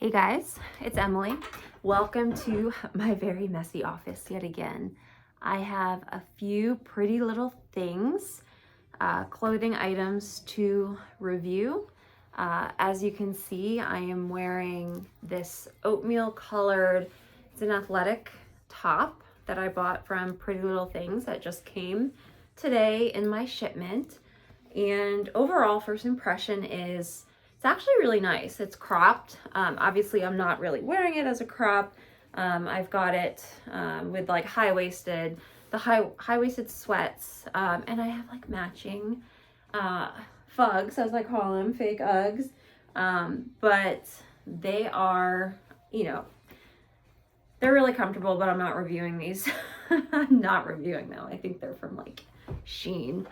Hey guys, it's Emily. Welcome to my very messy office yet again. I have a few pretty little things, clothing items to review. As you can see, I am wearing this oatmeal colored, it's an athletic top that I bought from Prettylittlething that just came today in my shipment. And overall, first impression is it's actually really nice. It's cropped. Obviously, I'm not really wearing it as a crop. I've got it with like high-waisted sweats, and I have like matching fugs, as I call them, fake Uggs. But they are, they're really comfortable, but I'm not reviewing these. I'm not reviewing them. I think they're from like Shein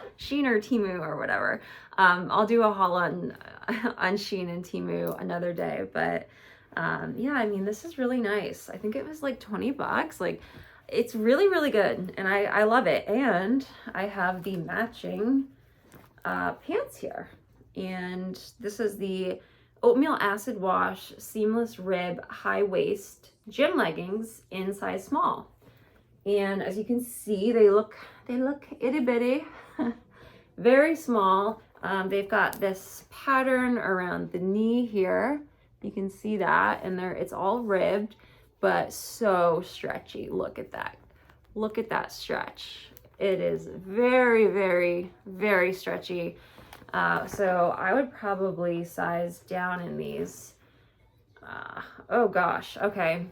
or Temu or whatever. I'll do a haul on Shein and Temu another day, but yeah, I mean, this is really nice. I think it was like 20 bucks. Like, it's really, really good, and I love it. And I have the matching pants here, and this is the oatmeal acid wash seamless rib high waist gym leggings in size small. And as you can see, they look itty bitty, very small. They've got this pattern around the knee here. You can see that, and it's all ribbed, but so stretchy. Look at that. Look at that stretch. It is very, very, very stretchy. So I would probably size down in these. Oh gosh, okay.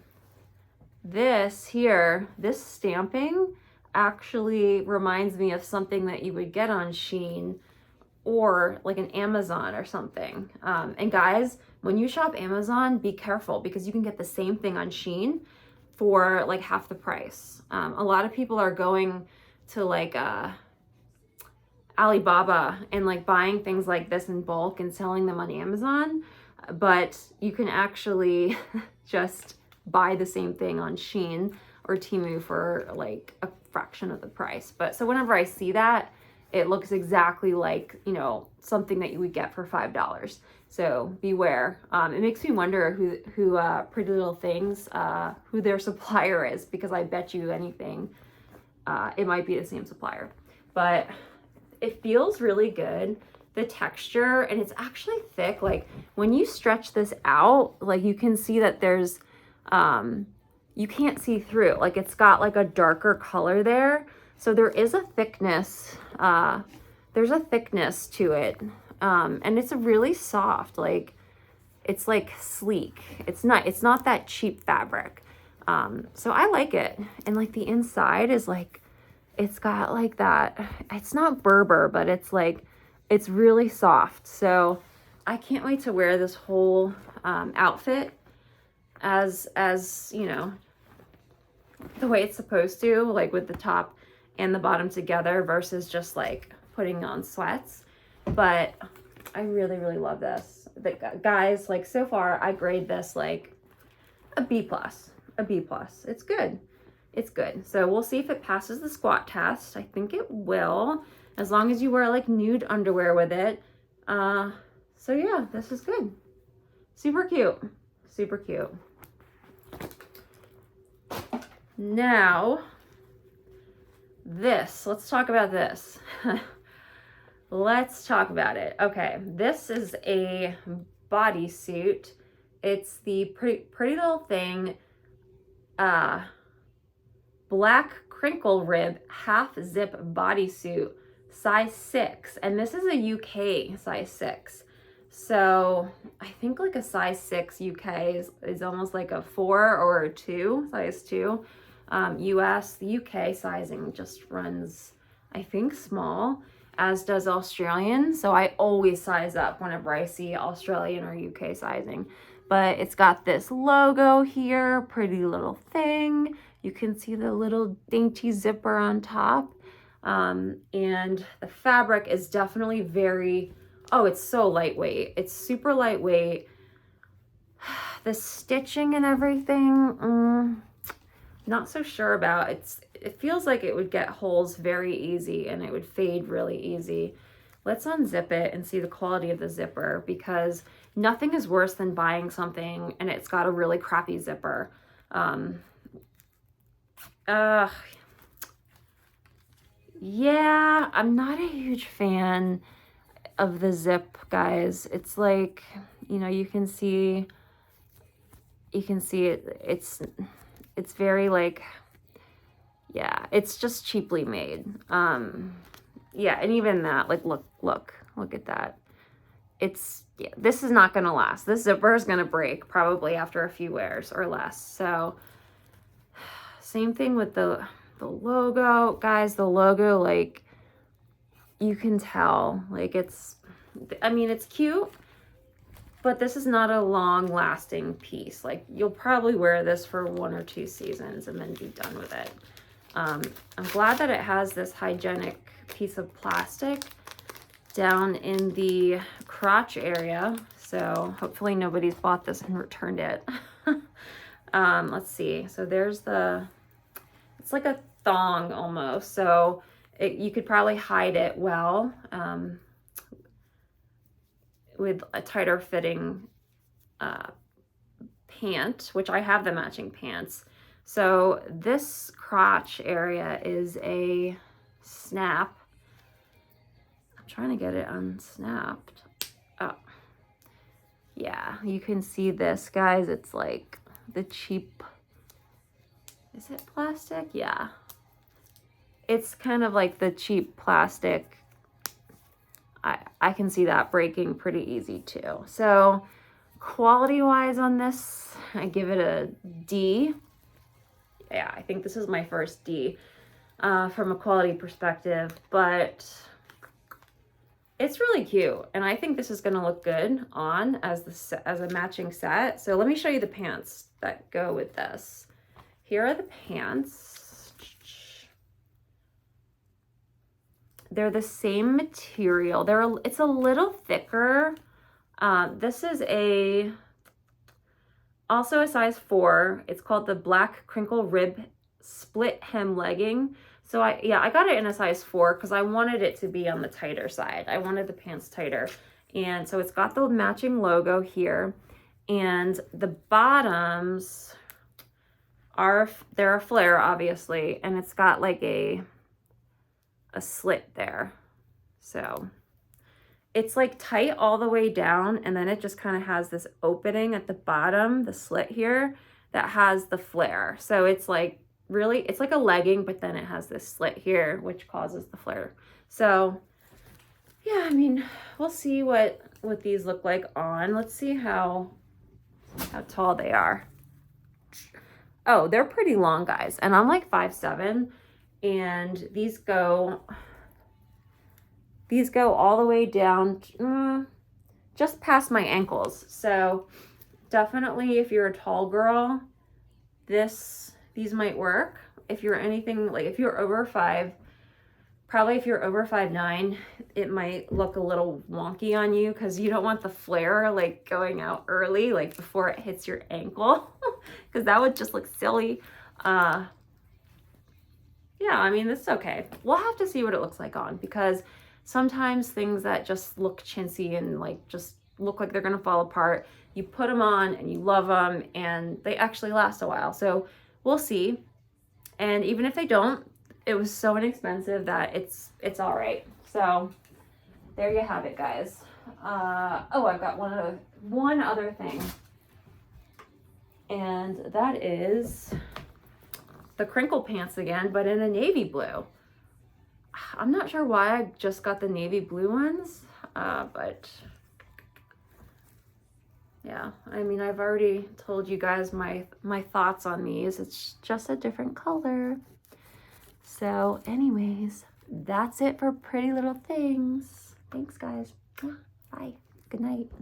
This here, this stamping actually reminds me of something that you would get on Shein or like an Amazon or something. And guys, when you shop Amazon, be careful because you can get the same thing on Shein for like half the price. A lot of people are going to like Alibaba and like buying things like this in bulk and selling them on Amazon, but you can actually just buy the same thing on Shein or Temu for like a fraction of the price. But so whenever I see that, it looks exactly like, something that you would get for $5. So beware. It makes me wonder who Prettylittlething, who their supplier is, because I bet you anything, it might be the same supplier. But it feels really good. The texture, and it's actually thick. Like when you stretch this out, like you can see that there's, you can't see through. Like it's got like a darker color there. So there is a thickness, there's a thickness to it. And it's really soft, like it's like sleek. It's not that cheap fabric. So I like it. And like the inside is like, it's got like that, it's not Berber, but it's like, it's really soft. So I can't wait to wear this whole outfit as the way it's supposed to, like with the top and the bottom together versus just like putting on sweats. But I really, really love this. Guys, like so far I grade this like a B+. It's good. It's good. So we'll see if it passes the squat test. I think it will, as long as you wear like nude underwear with it. So yeah, this is good. Super cute. Super cute. Now, let's talk about this. Let's talk about it. Okay, this is a bodysuit. It's the Prettylittlething black crinkle rib half zip bodysuit, size 6. And this is a UK size 6. So I think like a size 6 UK is almost like a 4 or a 2, size 2. US, the UK sizing just runs, I think, small, as does Australian. So I always size up whenever I see Australian or UK sizing. But it's got this logo here, Prettylittlething. You can see the little dainty zipper on top. And the fabric is definitely it's so lightweight. It's super lightweight. The stitching and everything, not so sure about. It feels like it would get holes very easy and it would fade really easy. Let's unzip it and see the quality of the zipper, because nothing is worse than buying something and it's got a really crappy zipper. Yeah, I'm not a huge fan of the zip, guys. It's like, you know, you can see it, it's very like, yeah, it's just cheaply made. Yeah, and even that, like, look at that. It's, yeah, this is not gonna last. This zipper is gonna break probably after a few wears or less. So same thing with the logo, guys. The logo, like, you can tell, like, it's, I mean, it's cute, but this is not a long lasting piece. Like, you'll probably wear this for 1 or 2 seasons and then be done with it. I'm glad that it has this hygienic piece of plastic down in the crotch area. So hopefully nobody's bought this and returned it. Let's see. So there's it's like a thong almost. So you could probably hide it well with a tighter fitting pant, which I have the matching pants. So this crotch area is a snap. I'm trying to get it unsnapped. Oh, yeah, you can see this, guys. It's like the cheap, is it plastic? Yeah. It's kind of like the cheap plastic. I can see that breaking pretty easy too. So quality wise on this, I give it a D. Yeah, I think this is my first D from a quality perspective, but it's really cute. And I think this is gonna look good on as a matching set. So let me show you the pants that go with this. Here are the pants. They're the same material. It's a little thicker. This is also a size 4. It's called the Black Crinkle Rib Split Hem Legging. So I got it in a size 4 because I wanted it to be on the tighter side. I wanted the pants tighter. And so it's got the matching logo here. And the bottoms they're a flare, obviously. And it's got like a slit there. So it's like tight all the way down, and then it just kind of has this opening at the bottom, the slit here, that has the flare. So it's like really, it's like a legging, but then it has this slit here, which causes the flare. So yeah, I mean, we'll see what these look like on. Let's see how tall they are. Oh, they're pretty long, guys. And I'm like 5'7", and these go all the way down just past my ankles. So definitely if you're a tall girl, these might work. If you're anything, like if you're over 5, probably if you're over 5'9", it might look a little wonky on you because you don't want the flare like going out early, like before it hits your ankle, because that would just look silly. Yeah, I mean, it's okay. We'll have to see what it looks like on, because sometimes things that just look chintzy and like just look like they're gonna fall apart, you put them on and you love them and they actually last a while. So we'll see. And even if they don't, it was so inexpensive that it's all right. So there you have it, guys. Oh, I've got one other thing, and that is the crinkle pants again, but in a navy blue. I'm not sure why I just got the navy blue ones, but yeah, I mean, I've already told you guys my thoughts on these. It's just a different color. So anyways, that's it for Pretty Little Things. Thanks, guys. Bye. Good night.